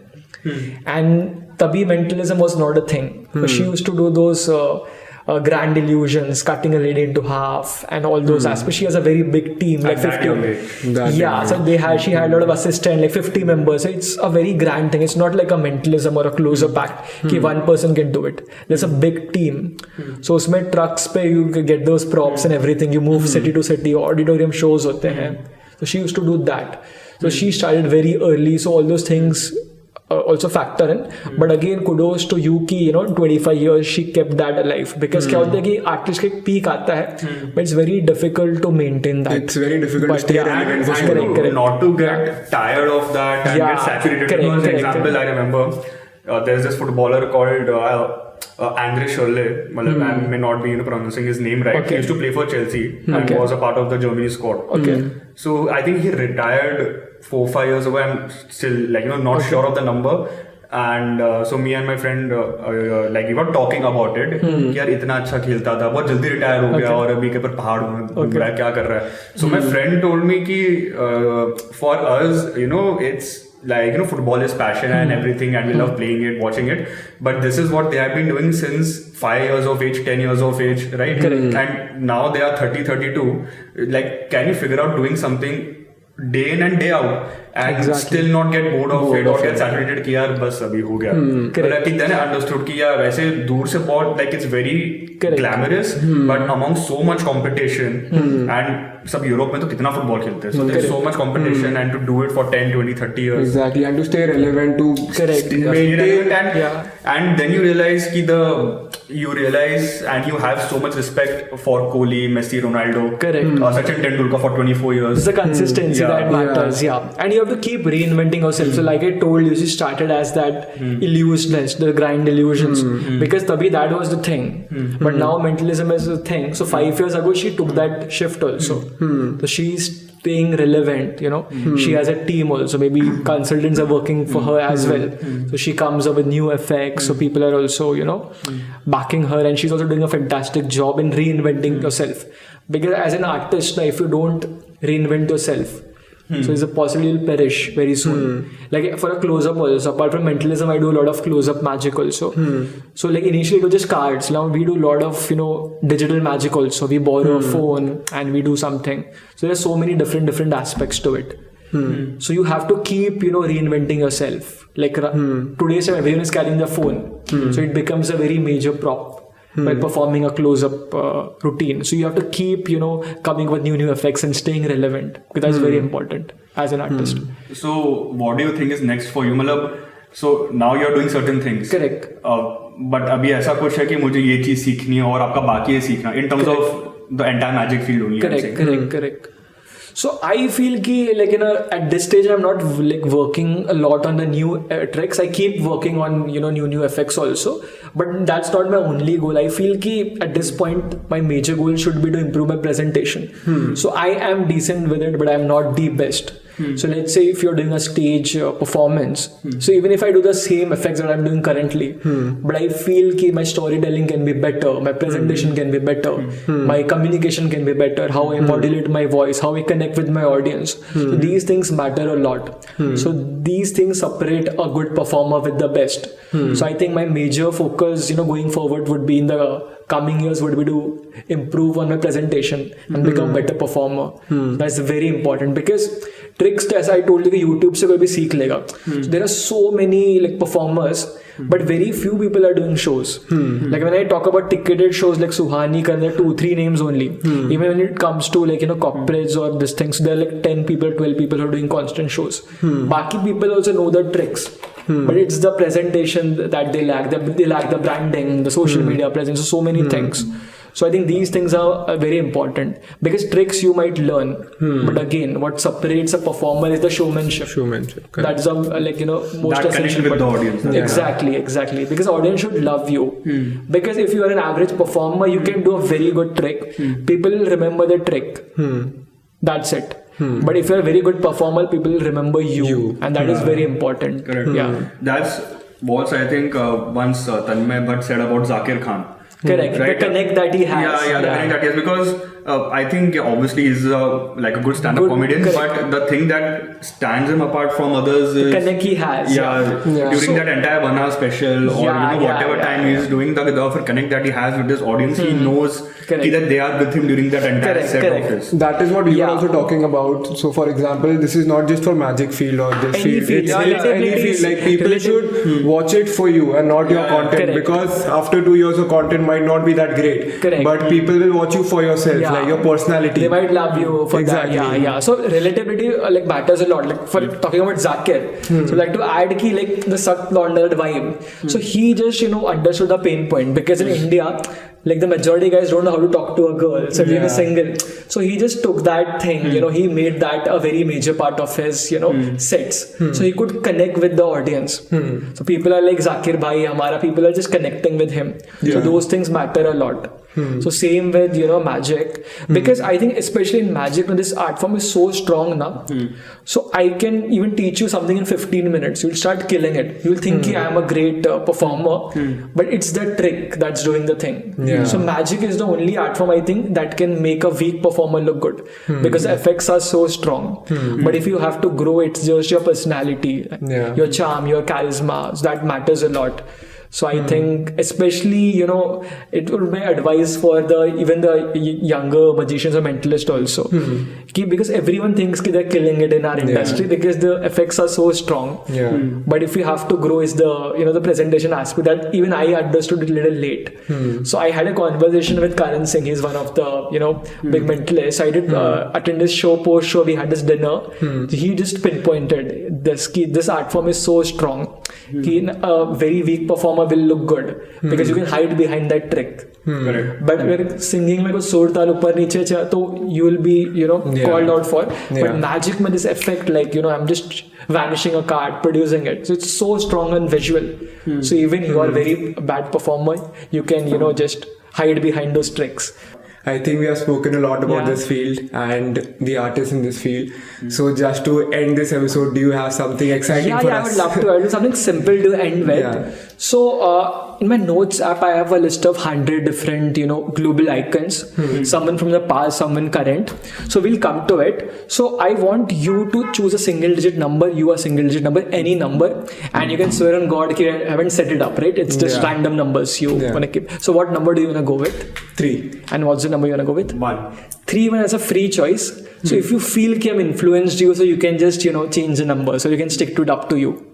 And Tabi mentalism was not a thing. So she used to do those grand illusions, cutting a lady into half, and all those aspects. She has a very big team, like 50. So she had a lot of assistants, like 50 members. So it's a very grand thing. It's not like a mentalism or a close-up act. One person can do it. There's a big team. So usme trucks pe you get those props and everything. You move city to city. Auditorium shows hote hain. So she used to do that. So she started very early. So all those things also factor in. But again, kudos to you ki 25 years she kept that alive, because kya hota hai ki artist ka peak aata hai, but it's very difficult to maintain that. It's very difficult to stay relevant. Correct. Not to get tired of that and get saturated. For example, I remember there's this footballer called Andre Schürrle. I may not be pronouncing his name right. He used to play for Chelsea and was a part of the Germany squad. So I think he retired 4-5 years ago. I'm still not sure of the number. And so me and my friend like we were talking about it कि यार इतना अच्छा खेलता था, बहुत जल्दी retire हो गया और अभी के पर पहाड़ में घूम रहा है, क्या कर रहा है. So my friend told me कि for us, you know, it's like, you know, football is passion and everything, and we love playing it, watching it, but this is what they have been doing since 5 years of age, 10 years of age, right? Correct. And now they are 30, 32. Like, can you figure out doing something day in and day out and still not get bored of it or get saturated कि यार बस अभी हो गया. But then I understood कि यार वैसे दूर से बहुत like it's very glamorous, but among so much competition and सब यूरोप में तो कितना फुटबॉल खेलते हैं, so there's so much competition and to do it for 10, 20, 30 years. Exactly, and to stay relevant, to maintain and then you realize कि you realize and you have so much respect for Kohli, Messi, Ronaldo, Sachin Tendulkar for 24 years. It's the consistency that matters, and you have to keep reinventing yourself. So like I told you, she started as that illusionist, the grind illusions, because tabhi that was the thing, but now mentalism is the thing. So 5 years ago she took that shift also. So she's staying relevant, you know. She has a team also, maybe consultants are working for her as well, so she comes up with new effects, so people are also, you know, backing her, and she's also doing a fantastic job in reinventing yourself, because as an artist, if you don't reinvent yourself, so it's a possibility you'll perish very soon. Like for a close-up also, apart from mentalism, I do a lot of close-up magic also. So like initially it was just cards. Now we do a lot of, you know, digital magic also. We borrow a phone and we do something. So there's so many different aspects to it. So you have to keep, you know, reinventing yourself. Like today's time everyone is carrying their phone. So it becomes a very major prop by performing a close-up routine. So you have to keep, you know, coming with new effects and staying relevant, because that's very important as an artist. So what do you think is next for you? मतलब, so now you're doing certain things. Correct. But अभी ऐसा कुछ है कि मुझे ये चीज सीखनी है और आपका बाकी है सीखना, in terms of the entire magic field only. Correct. So I feel ki like, you know, at this stage I'm not like working a lot on the new tricks. I keep working on, you know, new effects also, but that's not my only goal. I feel ki at this point my major goal should be to improve my presentation. So I am decent with it, but I'm not the best. So let's say if you're doing a stage performance, so even if I do the same effects that I'm doing currently, but I feel ki my storytelling can be better, my presentation can be better, my communication can be better, how I modulate my voice, how I connect with my audience. So these things matter a lot. So these things separate a good performer with the best. So I think my major focus, you know, going forward would be in the coming years would be to improve on my presentation and become better performer. That's very important, because tricks, as I told you, YouTube से कोई भी सीख लेगा. So there are so many like performers, but very few people are doing shows. Like when I talk about ticketed shows like Suhani, there are 2-3 names only. Even when it comes to like, you know, corporates or this things, there are like 10 people, 12 people who are doing constant shows. Baki people also know the tricks. But it's the presentation that they lack. They lack the branding, the social media presence, so many things. So I think these things are very important, because tricks you might learn, but again, what separates a performer is the showmanship. Correct. That's like, you know, most that essential. With the audience. Exactly. Because audience should love you. Because if you are an average performer, you can do a very good trick. People will remember the trick. That's it. But if you're a very good performer, people will remember you. And that is very important. Correct. That's what I think once Tanmay Bhatt said about Zakir Khan. Correct. Right? The connect that he has. The connect that he has, because I think obviously he's like a good stand-up comedian, but the thing that stands him apart from others is the connect he has. During that entire 1 hour special, or whatever time he's doing, the connect that he has with his audience, he knows that they are with him during that entire set of his. That is what we were also talking about. So for example, this is not just for magic field or this any field. It's any field. Like people should watch it for you and not your content, because after 2 years of content might not be that great. But people will watch you for yourself, like your personality. They might love you for that. So relatability like matters a lot. Like for talking about Zakir, so like to add ki like the Sakt Laundered vibe. So he just, you know, understood the pain point, because in India, like the majority guys don't know how to talk to a girl, so being a single. So he just took that thing, you know, he made that a very major part of his, you know, sets. So he could connect with the audience. So people are like, Zakir bhai, hamara, people are just connecting with him. So those things matter a lot. So same with, magic, because I think especially in magic, this art form is so strong now. So I can even teach you something in 15 minutes. You'll start killing it. You'll think I am a great performer, but it's the trick that's doing the thing. So magic is the only art form I think that can make a weak performer look good, because the effects are so strong. But if you have to grow, it's just your personality, your charm, your charisma. So that matters a lot. So I think especially, it would be advice for even the younger magicians or mentalists also. Because everyone thinks they're killing it in our industry because the effects are so strong. But if you have to grow is the presentation aspect that even I understood it a little late. So I had a conversation with Karan Singh. He's one of the, big mentalists. I did attend his show, post show. We had this dinner. He just pinpointed this art form is so strong. A very weak performer will look good because you can hide behind that trick. But when singing mein sur taal upar niche cha, so you will be called out for. But magic mein this effect, I'm just vanishing a card, producing it, so it's so strong and visual. So even you are very bad performer, you can just hide behind those tricks. I think we have spoken a lot about this field and the artists in this field. So just to end this episode, do you have something exciting for us? I would love to. I'll do something simple to end with. So in my notes app, I have a list of 100 different, global icons. Someone from the past, someone current. So we'll come to it. So I want you to choose a single digit number. You a single digit number, any number. And you can swear on God, I haven't set it up, right? It's just random numbers you want to keep. So what number do you want to go with? 3. And what's the number you want to go with? 1. 3 even as a free choice. So if you feel I'm influenced you, so you can just change the number. So you can stick to it, up to you.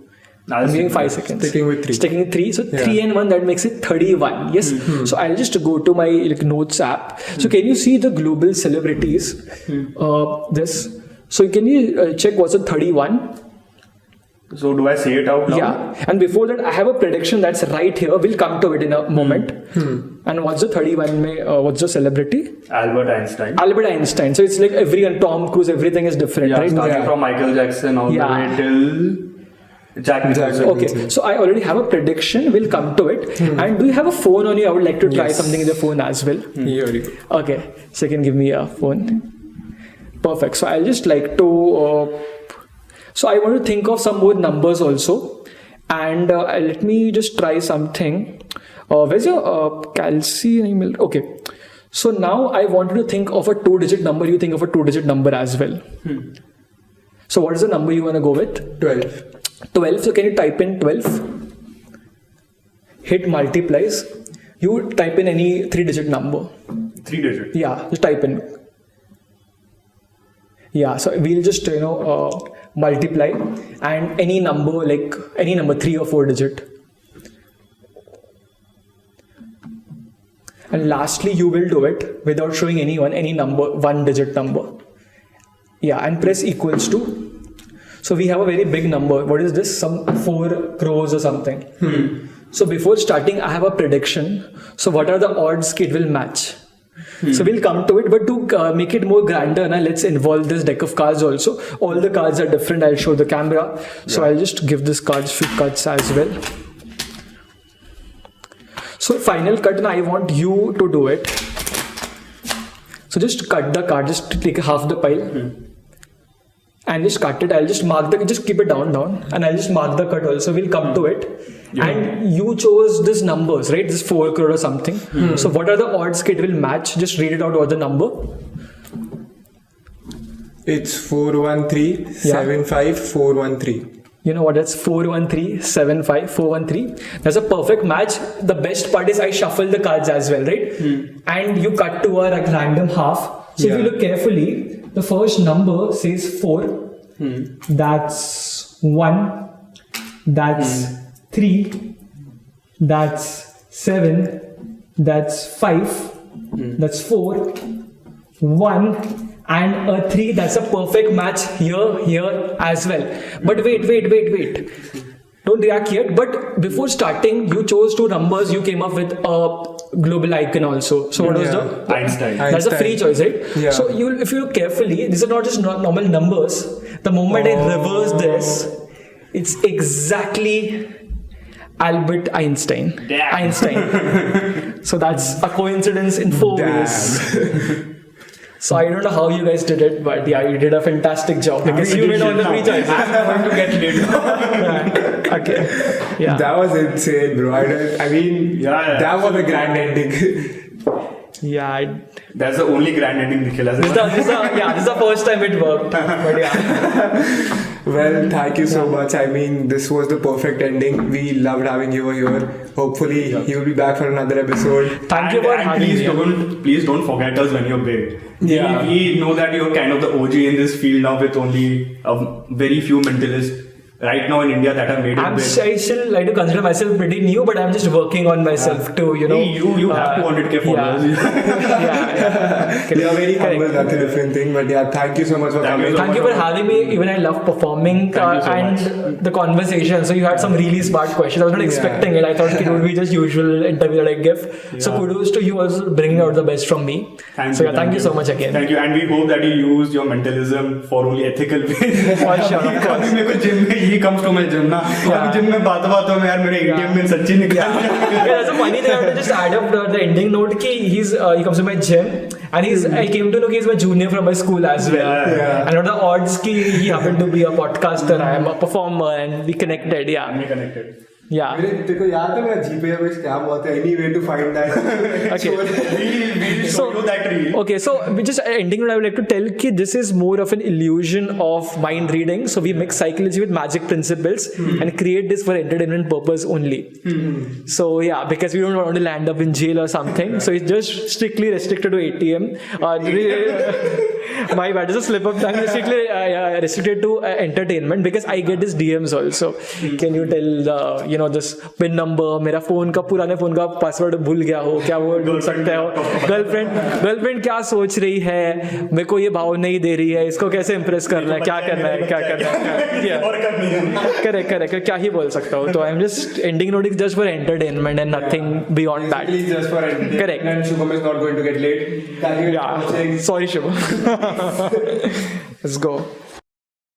I'm giving 5 seconds. Sticking with 3. Sticking with 3. So 3 and 1, that makes it 31. Yes. So I'll just go to my notes app. So can you see the global celebrities? This. So can you check what's the 31? So do I say it out loud? Yeah. And before that, I have a prediction that's right here. We'll come to it in a moment. And what's the 31? What's the celebrity? Albert Einstein. Albert Einstein. So it's like everyone, Tom Cruise, everything is different, right? Starting from Michael Jackson all the way till Jack Nicholson. Okay. So I already have a prediction. We'll come to it. And do you have a phone on you? I would like to try something in the phone as well. Here you go. Okay. So you can give me a phone. Perfect. So I'll just like to... So I want to think of some more numbers also, and let me just try something. Where's your calcium email? Okay. So now I wanted to think of a 2-digit number. You think of a 2-digit number as well. So what is the number you want to go with? 12. 12. So can you type in 12? Hit multiplies. You type in any 3-digit number. 3-digit? Yeah, just type in. Yeah, so we'll just, multiply and any number, 3 or 4 digit. And lastly, you will do it without showing anyone any number, 1-digit number. Yeah, and press equals to. So we have a very big number. What is this? Some 4 crores or something. So before starting, I have a prediction. So what are the odds it will match? So we'll come to it, but to make it more grander, let's involve this deck of cards also. All the cards are different. I'll show the camera. So I'll just give this cards few cuts as well. So final cut, and I want you to do it. So just cut the card, just take half the pile. And just cut it. I'll just mark just keep it down, and I'll just mark the cut also. We'll come to it. And you chose these numbers, right? This 4 crore or something. So what are the odds it will match? Just read it out. What the number? It's 413 75 413. You know what? That's 413 75 413. That's a perfect match. The best part is I shuffle the cards as well, right? And you cut to a random half. So if you look carefully, the first number says 4. That's 1. That's 3. That's 7. That's 5. That's 4. 1. And a 3. That's a perfect match here as well. But wait. Don't react yet. But before starting, you chose 2 numbers. You came up with a global icon also. So what was the Einstein? That's a free choice, right? Yeah. So if you look carefully, these are not just normal numbers. The moment I reverse this, it's exactly Albert Einstein. Damn. Einstein. So that's a coincidence in 4 ways. So I don't know how you guys did it, but yeah, you did a fantastic job because you made all the three choices. I'm going to get laid. Okay. Yeah. That was insane, bro. I mean, Yeah. that was a grand ending. Yeah. That's the only grand ending Nikhil has ever. This is the first time it worked. But yeah. Well, thank you so much. I mean, this was the perfect ending. We loved having you over here. Hopefully, you will be back for another episode. Thank you for having me. Please don't forget us when you're big. Yeah. We know that you're kind of the OG in this field now with only very few mentalists right now in India that have made it big. I still like to consider myself pretty new, but I'm just working on myself to, you know. You have 200k followers. Yeah. You are very humble, that's a different thing. But yeah, thank you so much for coming. Thank you for having me. Even I love performing and the conversation. So you had some really smart questions. I was not expecting it. I thought it would be just usual interview that I give. So kudos to you also bringing out the best from me. Thank you so much again. Thank you, and we hope that you use your mentalism for only ethical ways. For sure, of course. He comes to my gym ना अभी gym में बातों में यार मेरे ATM में सच्ची निकल That's a funny thing. I have to just add up the ending note कि he comes to my gym and I came to know he's my junior from my school as well. And what the odds कि he happened to be a podcaster, I am a performer, and we connected. We connected. Yeah. तेरे को याद है मेरा जीपे में scam हुआ था? Any way to find that? Okay. We'll show you that reel. Okay, so we just ending. I would like to tell कि this is more of an illusion of mind reading. So we mix psychology with magic principles and create this for entertainment purpose only. So yeah, because we don't want to land up in jail or something. So it's just strictly restricted to ATM. My bad, it's a slip up tongue. Strictly restricted to entertainment because I get these DMs also. Can you tell this pin number, मेरा phone का पुराने phone का password भूल गया हो, क्या वो ढूंढ सकते हो? गर्लफ्रेंड क्या सोच रही है, मेरे को ये भाव नहीं दे रही है, इसको कैसे इम्प्रेस करना है, क्या करना है, करेक्ट, क्या ही बोल सकता हूँ? तो I am just ending note is just for entertainment and nothing beyond that. Just for entertainment. Correct. And Shubham is not going to get late. Yeah, sorry Shubham. Let's go.